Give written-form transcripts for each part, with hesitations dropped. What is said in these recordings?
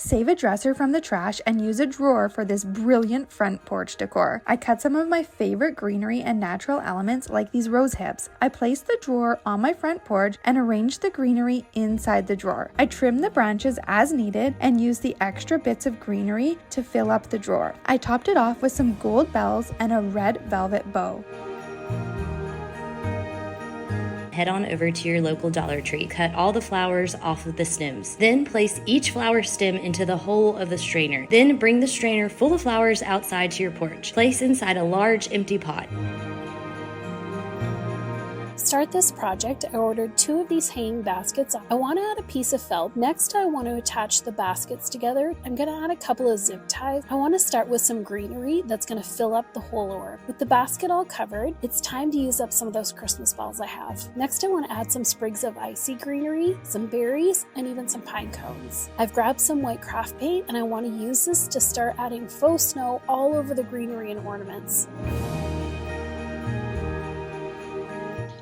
Save a dresser from the trash and use a drawer for this brilliant front porch decor. I cut some of my favorite greenery and natural elements like these rose hips. I placed the drawer on my front porch and arranged the greenery inside the drawer. I trimmed the branches as needed and used the extra bits of greenery to fill up the drawer. I topped it off with some gold bells and a red velvet bow. Head on over to your local Dollar Tree. Cut all the flowers off of the stems. Then place each flower stem into the hole of the strainer. Then bring the strainer full of flowers outside to your porch. Place inside a large empty pot. To start this project, I ordered 2 of these hanging baskets. I want to add a piece of felt. Next, I want to attach the baskets together. I'm going to add a couple of zip ties. I want to start with some greenery that's going to fill up the whole orb. With the basket all covered, it's time to use up some of those Christmas balls I have. Next, I want to add some sprigs of icy greenery, some berries, and even some pine cones. I've grabbed some white craft paint, and I want to use this to start adding faux snow all over the greenery and ornaments.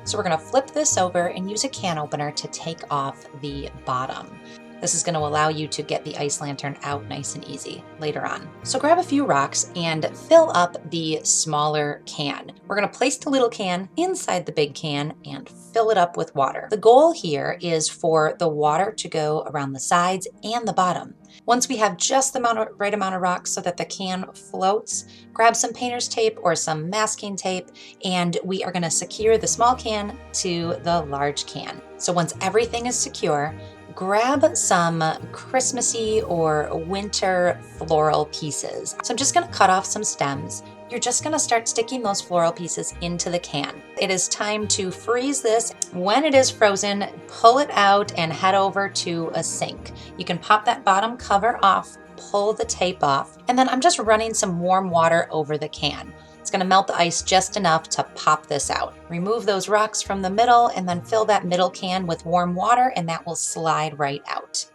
So we're going to flip this over and use a can opener to take off the bottom. This is going to allow you to get the ice lantern out nice and easy later on. So grab a few rocks and fill up the smaller can. We're going to place the little can inside the big can and fill it up with water. The goal here is for the water to go around the sides and the bottom. Once we have just the right amount of rocks so that the can floats, grab some painter's tape or some masking tape, and we are going to secure the small can to the large can. So once everything is secure, grab some Christmassy or winter floral pieces. So I'm just going to cut off some stems. You're just going to start sticking those floral pieces into the can. It is time to freeze this. When it is frozen, pull it out and head over to a sink. You can pop that bottom cover off, pull the tape off, and then I'm just running some warm water over the can. It's going to melt the ice just enough to pop this out. Remove those rocks from the middle and then fill that middle can with warm water, and that will slide right out.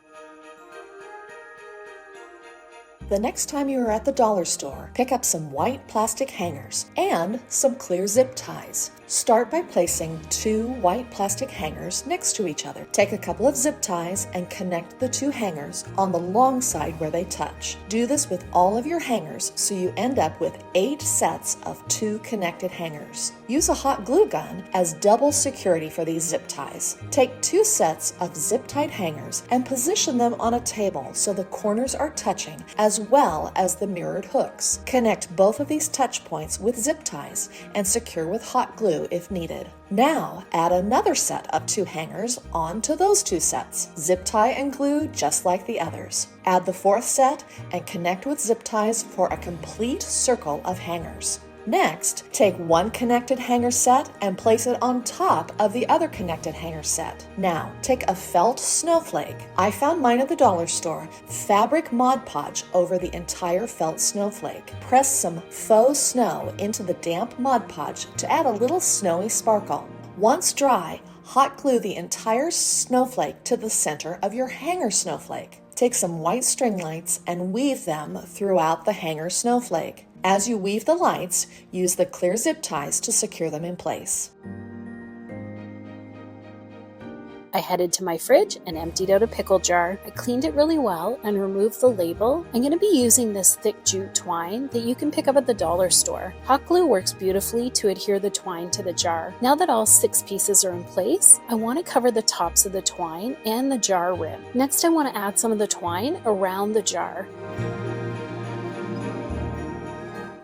The next time you are at the dollar store, pick up some white plastic hangers and some clear zip ties. Start by placing 2 white plastic hangers next to each other. Take a couple of zip ties and connect the 2 hangers on the long side where they touch. Do this with all of your hangers so you end up with 8 sets of 2 connected hangers. Use a hot glue gun as double security for these zip ties. Take 2 sets of zip-tied hangers and position them on a table so the corners are touching as well as the mirrored hooks. Connect both of these touch points with zip ties and secure with hot glue if needed. Now add another set of 2 hangers onto those 2 sets. Zip tie and glue just like the others. Add the 4th set and connect with zip ties for a complete circle of hangers. Next, take 1 connected hanger set and place it on top of the other connected hanger set. Now, take a felt snowflake. I found mine at the dollar store. Fabric Mod Podge over the entire felt snowflake. Press some faux snow into the damp Mod Podge to add a little snowy sparkle. Once dry, hot glue the entire snowflake to the center of your hanger snowflake. Take some white string lights and weave them throughout the hanger snowflake. As you weave the lights, use the clear zip ties to secure them in place. I headed to my fridge and emptied out a pickle jar. I cleaned it really well and removed the label. I'm going to be using this thick jute twine that you can pick up at the dollar store. Hot glue works beautifully to adhere the twine to the jar. Now that all 6 pieces are in place, I want to cover the tops of the twine and the jar rim. Next, I want to add some of the twine around the jar.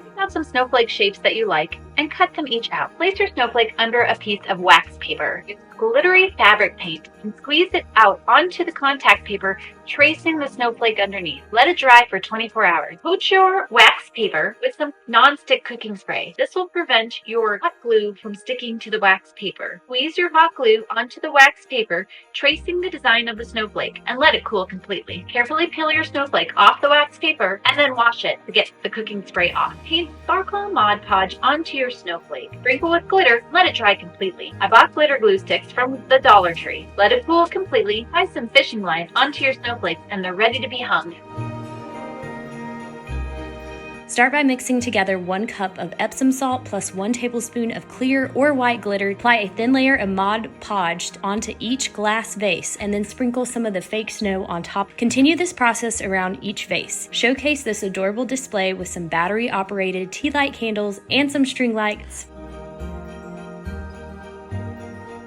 Pick out some snowflake shapes that you like and cut them each out. Place your snowflake under a piece of wax paper. Use glittery fabric paint and squeeze it out onto the contact paper, tracing the snowflake underneath. Let it dry for 24 hours. Coat your wax paper with some non-stick cooking spray. This will prevent your hot glue from sticking to the wax paper. Squeeze your hot glue onto the wax paper, tracing the design of the snowflake, and let it cool completely. Carefully peel your snowflake off the wax paper and then wash it to get the cooking spray off. Paint sparkle Mod Podge onto your snowflake. Sprinkle with glitter, let it dry completely. I bought glitter glue sticks from the Dollar Tree. Let it cool completely, tie some fishing lines onto your snowflakes, and they're ready to be hung. Start by mixing together 1 cup of Epsom salt plus 1 tablespoon of clear or white glitter. Apply a thin layer of Mod Podge onto each glass vase and then sprinkle some of the fake snow on top. Continue this process around each vase. Showcase this adorable display with some battery-operated tea light candles and some string lights.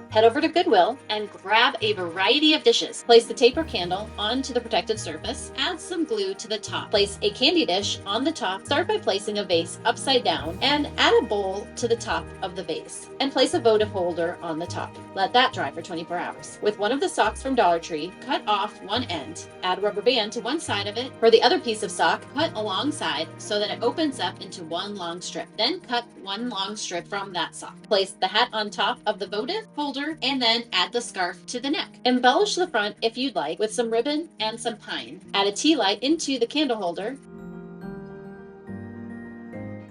Head over to Goodwill and grab a variety of dishes. Place the taper candle onto the protected surface. Add some glue to the top. Place a candy dish on the top. Start by placing a vase upside down and add a bowl to the top of the vase. And place a votive holder on the top. Let that dry for 24 hours. With one of the socks from Dollar Tree, cut off one end. Add a rubber band to one side of it. For the other piece of sock, cut alongside so that it opens up into one long strip. Then cut one long strip from that sock. Place the hat on top of the votive holder and then add the scarf to the neck. Embellish the front if you'd like with some ribbon and some pine. Add a tea light into the candle holder.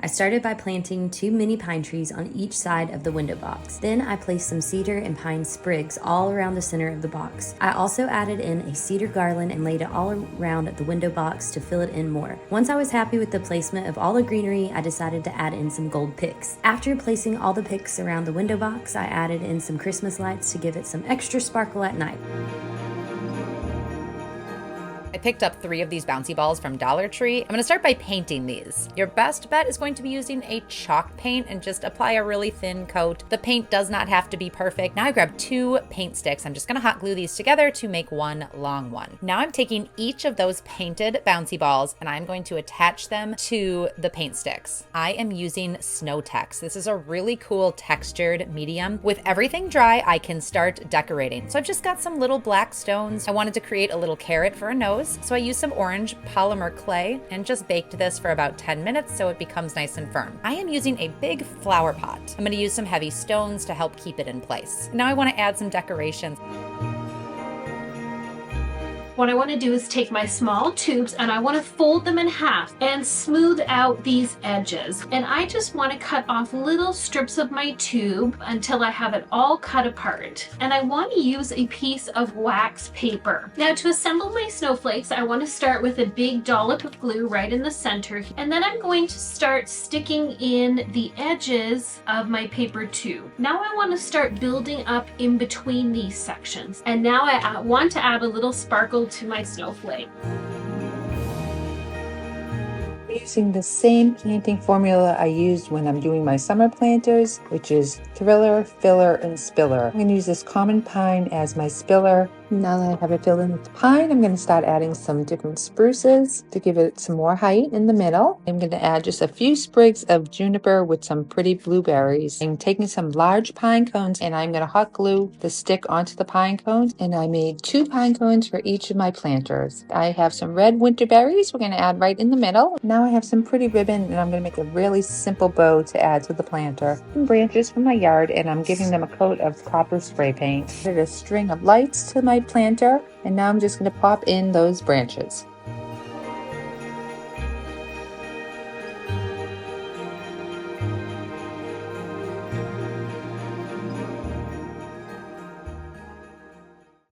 I started by planting 2 mini pine trees on each side of the window box. Then I placed some cedar and pine sprigs all around the center of the box. I also added in a cedar garland and laid it all around the window box to fill it in more. Once I was happy with the placement of all the greenery, I decided to add in some gold picks. After placing all the picks around the window box, I added in some Christmas lights to give it some extra sparkle at night. I picked up 3 of these bouncy balls from Dollar Tree. I'm going to start by painting these. Your best bet is going to be using a chalk paint and just apply a really thin coat. The paint does not have to be perfect. Now I grabbed 2 paint sticks. I'm just going to hot glue these together to make one long one. Now I'm taking each of those painted bouncy balls and I'm going to attach them to the paint sticks. I am using Snowtex. This is a really cool textured medium. With everything dry, I can start decorating. So I've just got some little black stones. I wanted to create a little carrot for a nose. So I used some orange polymer clay and just baked this for about 10 minutes so it becomes nice and firm. I am using a big flower pot. I'm going to use some heavy stones to help keep it in place. Now I want to add some decorations. What I want to do is take my small tubes and I want to fold them in half and smooth out these edges. And I just want to cut off little strips of my tube until I have it all cut apart. And I want to use a piece of wax paper. Now to assemble my snowflakes, I want to start with a big dollop of glue right in the center. And then I'm going to start sticking in the edges of my paper tube. Now I want to start building up in between these sections. And now I want to add a little sparkle to my snowflake. Using the same planting formula I used when I'm doing my summer planters, which is thriller, filler, and spiller. I'm going to use this common pine as my spiller. Now that I have it filled in with pine, I'm going to start adding some different spruces to give it some more height in the middle. I'm going to add just a few sprigs of juniper with some pretty blueberries. I'm taking some large pine cones and I'm going to hot glue the stick onto the pine cones. And I made 2 pine cones for each of my planters. I have some red winter berries we're going to add right in the middle. Now I have some pretty ribbon and I'm going to make a really simple bow to add to the planter. Some branches from my yard and I'm giving them a coat of copper spray paint. I added a string of lights to my planter and now I'm just going to pop in those branches.